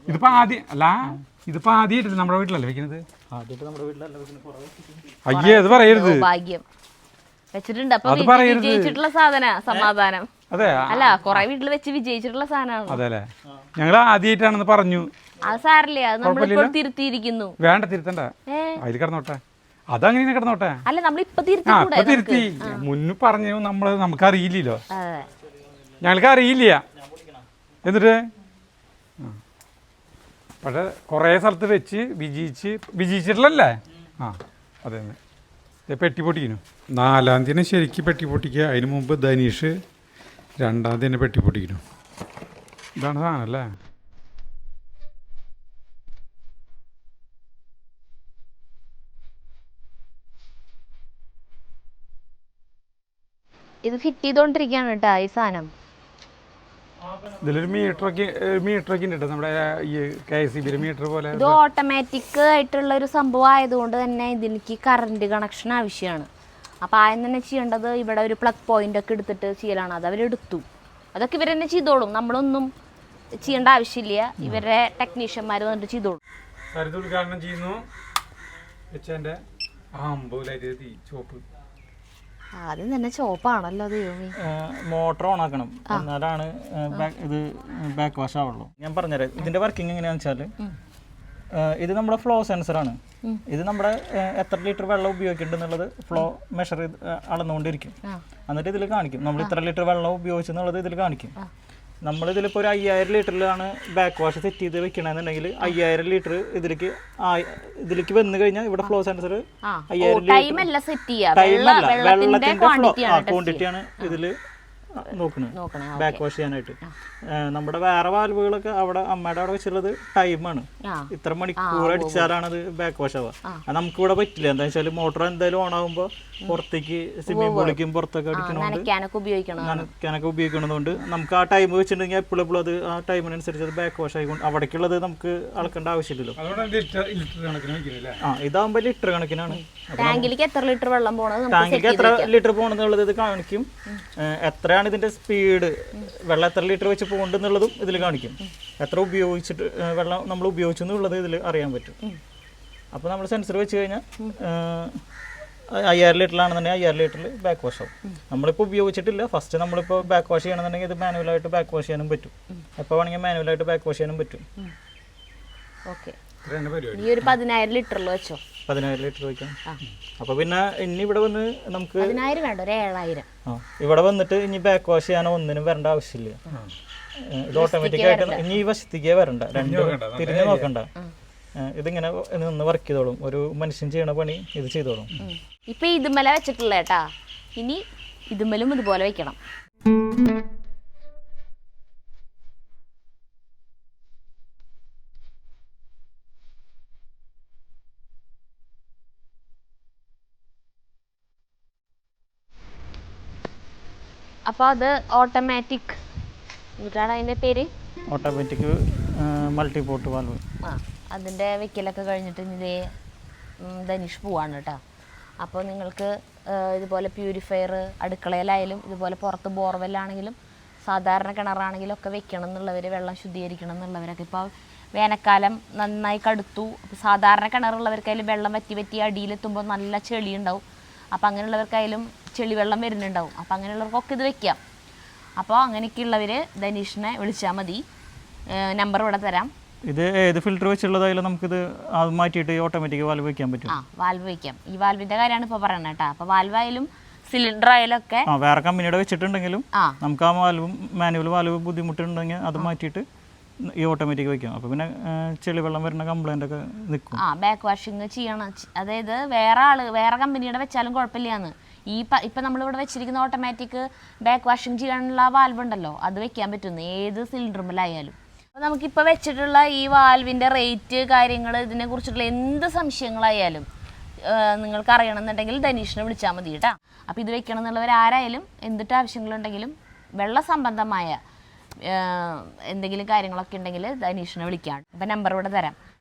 ഇതിപ്പോൾ ആദ്യമായിട്ടില്ല നമ്മുടെ വീട്ടിലല്ലേ വെക്കുന്നത്. അയ്യേ അത് പറയരുത്. ഭാഗ്യം വെച്ചിട്ടുണ്ട്. അപ്പൊ അത് പറയരുത്. വിജയിച്ചിട്ടുള്ള സാധന സമാധാനം. അതെ അല്ല, കൊറേ വീട്ടിൽ വെച്ച് വിജയിച്ചിട്ടുള്ള സാധനമാണ്. അതെ അല്ലേ, ഞങ്ങൾ ആദ്യമായിട്ടാണെന്ന് പറഞ്ഞു. അത് സാരില്ല, അത് നമ്മളിപ്പോൾ തിരുത്തിയിരിക്കുന്നു. വേണ്ട, തിരുത്തണ്ട, അതിൽ കിടന്നോട്ടെ, അതങ്ങനെ കിടന്നോട്ടെ. അല്ല, നമ്മളിപ്പൊ തിരുത്തി. മുന്നിൽ പറഞ്ഞു നമുക്കറിയില്ലല്ലോ, ഞങ്ങൾക്ക് അറിയില്ല. എന്നിട്ട് പക്ഷെ കുറേ സ്ഥലത്ത് വെച്ച് വിജയിച്ചിട്ടില്ലല്ലേ? ആ അതെ തന്നെ. പെട്ടി പൊട്ടിക്കുന്നു 4-ാം തീയതി ശരിക്കും പെട്ടി പൊട്ടിക്കുക. അതിന് മുമ്പ് ധനീഷ് 2-ാം തീയതി പെട്ടി പൊട്ടിക്കുന്നു. ഇതാണ് സാധനം അല്ലേ? ഇത് ഫിറ്റ് ചെയ്തോണ്ടിരിക്കാണ് കേട്ടാ ഈ സാധനം. ഇതിലൊരു മീറ്ററൊക്കെ ഉണ്ട് നമ്മുടെ ഈ KCB മീറ്റർ പോലെ. ഇത് ഓട്ടോമാറ്റിക് ആയിട്ടുള്ള ഒരു സംഭവം ആയതുകൊണ്ട് തന്നെ ഇതിലേക്ക് കറണ്ട് കണക്ഷൻ ആവശ്യമാണ്. അപ്പോൾ ആദ്യം തന്നെ ചെയ്യേണ്ടത് ഇവിടെ ഒരു പ്ലഗ് പോയിന്റ് ഒക്കെ എടുത്തിട്ട് ചെയ്യലാണ്. അത് അവരെടുത്തു, അതൊക്കെ ഇവർ തന്നെ ചെയ്തോളും. നമ്മളൊന്നും ചെയ്യേണ്ട ആവശ്യമില്ല, ഇവരുടെ ടെക്നീഷ്യന്മാർ വന്നിട്ട് ചെയ്തോളും. ഉദ്ഘാടനം ചെയ്യുന്നു. ആദ്യം തന്നെ ചോപ്പാണല്ലോ ദൈവമേ. മോട്ടർ ഓൺ ആക്കണം, എന്നാലാണ് ഇത് ബാക്ക് വാഷ് ആവുള്ളൂ. ഞാൻ പറഞ്ഞുതരാം ഇതിന്റെ വർക്കിംഗ് എങ്ങനെയാണെന്ന് വെച്ചാൽ, ഇത് നമ്മുടെ ഫ്ലോ സെൻസറാണ്. ഇത് നമ്മുടെ എത്ര ലിറ്റർ വെള്ളം ഉപയോഗിക്കുന്നുണ്ടെന്നുള്ളത് ഫ്ലോ മെഷർ ചെയ്ത് അളന്നുകൊണ്ടിരിക്കും. എന്നിട്ട് ഇതിൽ കാണിക്കും നമ്മൾ ഇത്ര ലിറ്റർ വെള്ളം ഉപയോഗിച്ചെന്നുള്ളത് ഇതിൽ കാണിക്കും. നമ്മളിതിലിപ്പോൾ ഒരു 5000 ലിറ്ററിലാണ് ബാക്ക് വാഷ് സെറ്റ് ചെയ്ത് വെക്കണമെന്നുണ്ടെങ്കിൽ 5000 ലിറ്റർ ഇതിലേക്ക് വന്നു കഴിഞ്ഞാൽ ഇവിടെ ഫ്ലോ സെൻസർ 5000 വെള്ളത്തിന്റെ ക്വാണ്ടിറ്റിയാണ് ഇതിൽ നോക്കുന്നത് ബാക്ക് വാഷ് ചെയ്യാനായിട്ട്. നമ്മുടെ വേറെ വാൽവുകളൊക്കെ അവിടെ അമ്മയുടെ അവിടെ വെച്ചുള്ളത് ടൈമാണ്. ഇത്ര മണിക്കൂർ അടിച്ചാലാണ് അത് ബാക്ക് വാഷ് ആവുക. അത് നമുക്ക് ഇവിടെ പറ്റില്ല. എന്താ വെച്ചാൽ മോട്ടോർ എന്തായാലും ഓൺ ആകുമ്പോൾ പുറത്തേക്ക് സ്വിമ്മിംഗ് പൂളിലേക്കും പുറത്തൊക്കെ അടിക്കണോണ്ട് നനയ്ക്കാനൊക്കെ ഉപയോഗിക്കണതുകൊണ്ട് നമുക്ക് ആ ടൈം വെച്ചിട്ടുണ്ടെങ്കിൽ എപ്പോഴും അത് ആ ടൈമിനനുസരിച്ച് അത് ബാക്ക് വാഷ് ആയിക്കൊണ്ട് അവിടേക്കുള്ളത് നമുക്ക് അളക്കേണ്ട ആവശ്യമില്ലല്ലോ. ഇതാകുമ്പോൾ ലിറ്റർ കണക്കിനാണ്. ടാങ്കിലേക്ക് എത്ര ലിറ്റർ വെള്ളം പോകണം, ടാങ്കിലേക്ക് എത്ര ലിറ്റർ പോകണമെന്നുള്ളത് ഇത് കാണിക്കും. എത്രയാണ് ഇതിന്റെ സ്പീഡ്, വെള്ളം എത്ര ലിറ്റർ വെച്ച് പോകണ്ടെന്നുള്ളതും ഇതിൽ കാണിക്കും. എത്ര ഉപയോഗിച്ചിട്ട് വെള്ളം നമ്മൾ ഉപയോഗിച്ചു എന്നുള്ളത് ഇതിൽ അറിയാൻ പറ്റും. അപ്പോൾ നമ്മൾ സെൻസർ വെച്ച് കഴിഞ്ഞാൽ 5000 ലിറ്ററിലാണെന്നുണ്ടെങ്കിൽ 5000 ലിറ്ററിൽ ബാക്ക് വാഷ് ആവും. നമ്മളിപ്പോൾ ഉപയോഗിച്ചിട്ടില്ല. ഫസ്റ്റ് നമ്മളിപ്പോൾ ബാക്ക് വാഷ് ചെയ്യണമെന്നുണ്ടെങ്കിൽ ഇത് മാനുവലായിട്ട് ബാക്ക് വാഷ് ചെയ്യാനും പറ്റും. എപ്പോൾ വേണമെങ്കിൽ മാനുവലായിട്ട് ബാക്ക് വാഷ് ചെയ്യാനും പറ്റും. ഓക്കെ, ഈ ഒരു 10000 ലിറ്ററിൽ വെച്ചോ. 10000 ലിറ്റർ വയ്ക്കാം. അപ്പോൾ പിന്നെ ഇനി ഇവിടെ വന്ന് നമുക്ക് 10000 വേണ്ട, ഒരു 7000. ഇവിടെ വന്നിട്ട് ഇനി ബാക്ക് വാഷ് ചെയ്യാനോ ഒന്നിനും വരേണ്ട ആവശ്യമില്ല. ഇത് ഓട്ടോമാറ്റിക്കായിട്ട് ഇനി ഈ വശത്തേക്കേ വരണ്ട, തിരിഞ്ഞു നോക്കണ്ട. ഇതിങ്ങനെ നിന്ന് വർക്ക് ചെയ്തോളും. ഒരു മനുഷ്യൻ ചെയ്യണ പണി ഇത് ചെയ്തോളും. ഇപ്പൊ ഇതുമല വെച്ചിട്ടുള്ള കേട്ടാ, ഇനി ഇതുമലും ഇതുപോലെ വെക്കണം. അപ്പോൾ അത് ഓട്ടോമാറ്റിക് എന്നിട്ടാണ് അതിൻ്റെ പേര്, ഓട്ടോമാറ്റിക് മൾട്ടിപോർട്ട് വാൽവ്. അതിൻ്റെ വെക്കലൊക്കെ കഴിഞ്ഞിട്ട് ഇതേ ധനീഷ് പോവാണ് കേട്ടോ. അപ്പോൾ നിങ്ങൾക്ക് ഇതുപോലെ പ്യൂരിഫയർ അടുക്കളയിലായാലും ഇതുപോലെ പുറത്ത് ബോർവെല്ലാണെങ്കിലും സാധാരണ കിണറാണെങ്കിലും ഒക്കെ വെക്കണം എന്നുള്ളവർ, വെള്ളം ശുദ്ധീകരിക്കണം എന്നുള്ളവരൊക്കെ ഇപ്പോൾ വേനൽക്കാലം നന്നായി കടുത്തു. അപ്പോൾ സാധാരണ കിണറുള്ളവർക്കായാലും വെള്ളം വറ്റി അടിയിലെത്തുമ്പോൾ നല്ല ചെളി ഉണ്ടാവും. അപ്പോൾ അങ്ങനെയുള്ളവർക്കായാലും ചെളി വെള്ളം വരുന്നുണ്ടാവും. അപ്പോൾ അങ്ങനെയുള്ളവർക്കൊക്കെ ഇത് വെക്കാം. അപ്പോൾ അങ്ങനെയൊക്കെയുള്ളവർ ധനീഷിനെ വിളിച്ചാൽ മതി. നമ്പർ ഇവിടെ തരാം. ഇത് ഏത് ഫിൽറ്റർ വെച്ചുള്ളതായാലും നമുക്കിത് മാറ്റിയിട്ട് ഓട്ടോമാറ്റിക് വാൽവ് വയ്ക്കാൻ പറ്റും. വാൽവ് വയ്ക്കാം. ഈ വാൽവിൻ്റെ കാര്യമാണ് ഇപ്പോൾ പറയുന്നത് കേട്ടോ. അപ്പോൾ വാൽവായാലും സിലിണ്ടർ ആയാലും ഒക്കെ വേറെ കമ്പനിയുടെ വെച്ചിട്ടുണ്ടെങ്കിലും നമുക്ക് ആ വാൽവും മാനുവൽ വാൽവ് ബുദ്ധിമുട്ടുണ്ടെങ്കിൽ അത് മാറ്റിയിട്ട് ഈ ഓട്ടോമാറ്റിക് വയ്ക്കാം. അപ്പോൾ പിന്നെ ചെളി വെള്ളം വരുന്ന കംപ്ലൈൻ്റ് ഒക്കെ നിൽക്കും. ബാക്ക് വാഷിങ് ചെയ്യണം. അതായത് വേറെ കമ്പനിയുടെ വെച്ചാലും കുഴപ്പമില്ലാന്ന്. ഇപ്പം നമ്മളിവിടെ വെച്ചിരിക്കുന്ന ഓട്ടോമാറ്റിക് ബാക്ക് വാഷിങ് ചെയ്യാനുള്ള വാൽവ് ഉണ്ടല്ലോ, അത് വെക്കാൻ പറ്റുന്നു ഏത് സിലിണ്ടറിലായാലും. അപ്പോൾ നമുക്കിപ്പോൾ വെച്ചിട്ടുള്ള ഈ വാൽവിൻ്റെ റേറ്റ് കാര്യങ്ങൾ ഇതിനെ കുറിച്ചിട്ടുള്ള എന്ത് സംശയങ്ങളായാലും നിങ്ങൾക്ക് അറിയണമെന്നുണ്ടെങ്കിൽ ധനീഷിനെ വിളിച്ചാൽ മതി കേട്ടോ. അപ്പോൾ ഇത് വെക്കണം എന്നുള്ളവരാരായാലും എന്തിട്ട് ആവശ്യങ്ങളുണ്ടെങ്കിലും വെള്ള സംബന്ധമായ എന്തെങ്കിലും കാര്യങ്ങളൊക്കെ ഉണ്ടെങ്കിൽ ധനീഷിനെ വിളിക്കാം. അപ്പം നമ്പർ ഇവിടെ തരാം.